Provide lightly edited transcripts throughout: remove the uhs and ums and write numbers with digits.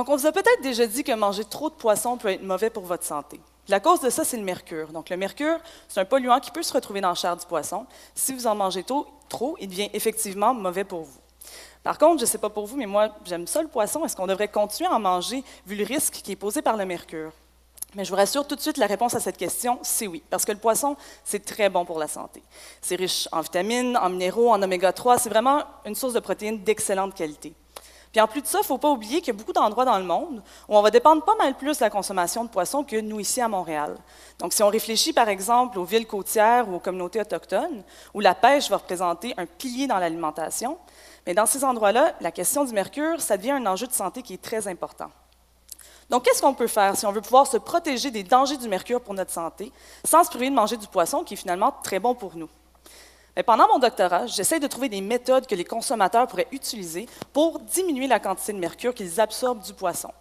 Donc, on vous a peut-être déjà dit que manger trop de poisson peut être mauvais pour votre santé. La cause de ça, c'est le mercure. Donc, le mercure, c'est un polluant qui peut se retrouver dans la chair du poisson. Si vous en mangez trop, il devient effectivement mauvais pour vous. Par contre, je ne sais pas pour vous, mais moi, j'aime ça le poisson. Est-ce qu'on devrait continuer à en manger vu le risque qui est posé par le mercure? Mais je vous rassure tout de suite, la réponse à cette question, c'est oui, parce que le poisson, c'est très bon pour la santé. C'est riche en vitamines, en minéraux, en oméga 3, c'est vraiment une source de protéines d'excellente qualité. Puis en plus de ça, il ne faut pas oublier qu'il y a beaucoup d'endroits dans le monde où on va dépendre pas mal plus de la consommation de poissons que nous ici à Montréal. Donc si on réfléchit par exemple aux villes côtières ou aux communautés autochtones, où la pêche va représenter un pilier dans l'alimentation, mais dans ces endroits-là, la question du mercure, ça devient un enjeu de santé qui est très important. Donc, qu'est-ce qu'on peut faire si on veut pouvoir se protéger des dangers du mercure pour notre santé, sans se priver de manger du poisson, qui est finalement très bon pour nous? Mais pendant mon doctorat, j'essaie de trouver des méthodes que les consommateurs pourraient utiliser pour diminuer la quantité de mercure qu'ils absorbent du poisson.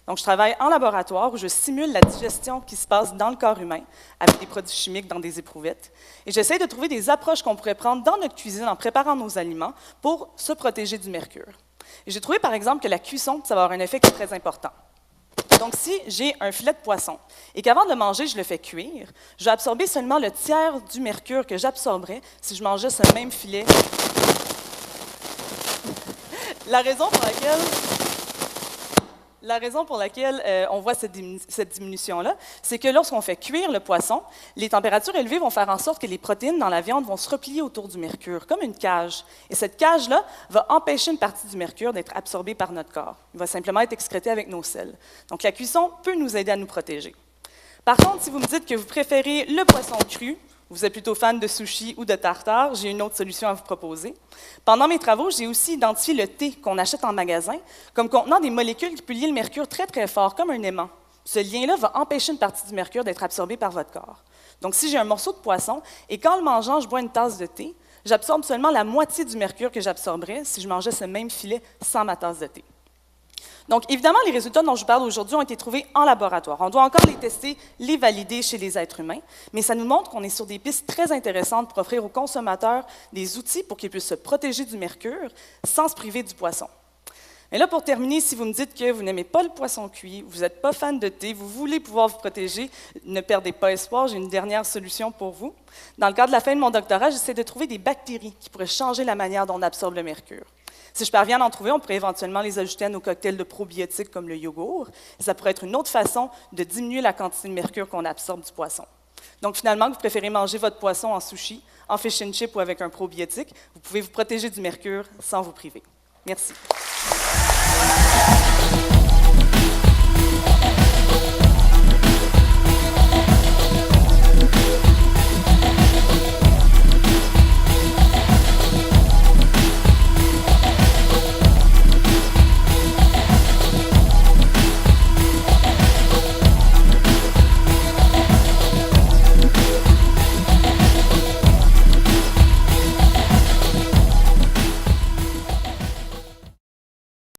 Donc, je travaille en laboratoire où je simule la digestion qui se passe dans le corps humain avec des produits chimiques dans des éprouvettes. Et j'essaie de trouver des approches qu'on pourrait prendre dans notre cuisine en préparant nos aliments pour se protéger du mercure. Et j'ai trouvé, par exemple, que la cuisson, ça va avoir un effet qui est très important. Donc, si j'ai un filet de poisson et qu'avant de le manger, je le fais cuire, je vais absorber seulement le tiers du mercure que j'absorberais si je mangeais ce même filet. La raison pour laquelle on voit cette diminution-là, c'est que lorsqu'on fait cuire le poisson, les températures élevées vont faire en sorte que les protéines dans la viande vont se replier autour du mercure, comme une cage. Et cette cage-là va empêcher une partie du mercure d'être absorbée par notre corps. Il va simplement être excrété avec nos selles. Donc la cuisson peut nous aider à nous protéger. Par contre, si vous me dites que vous préférez le poisson cru, vous êtes plutôt fan de sushi ou de tartare, j'ai une autre solution à vous proposer. Pendant mes travaux, j'ai aussi identifié le thé qu'on achète en magasin comme contenant des molécules qui peuvent lier le mercure très, très fort, comme un aimant. Ce lien-là va empêcher une partie du mercure d'être absorbée par votre corps. Donc, si j'ai un morceau de poisson et qu'en le mangeant, je bois une tasse de thé, j'absorbe seulement la moitié du mercure que j'absorberais si je mangeais ce même filet sans ma tasse de thé. Donc, évidemment, les résultats dont je vous parle aujourd'hui ont été trouvés en laboratoire. On doit encore les tester, les valider chez les êtres humains, mais ça nous montre qu'on est sur des pistes très intéressantes pour offrir aux consommateurs des outils pour qu'ils puissent se protéger du mercure sans se priver du poisson. Et là, pour terminer, si vous me dites que vous n'aimez pas le poisson cuit, vous n'êtes pas fan de thé, vous voulez pouvoir vous protéger, ne perdez pas espoir, j'ai une dernière solution pour vous. Dans le cadre de la fin de mon doctorat, j'essaie de trouver des bactéries qui pourraient changer la manière dont on absorbe le mercure. Si je parviens à en trouver, on pourrait éventuellement les ajouter à nos cocktails de probiotiques comme le yogourt. Ça pourrait être une autre façon de diminuer la quantité de mercure qu'on absorbe du poisson. Donc finalement, vous préférez manger votre poisson en sushi, en fish and chip ou avec un probiotique, vous pouvez vous protéger du mercure sans vous priver. Merci.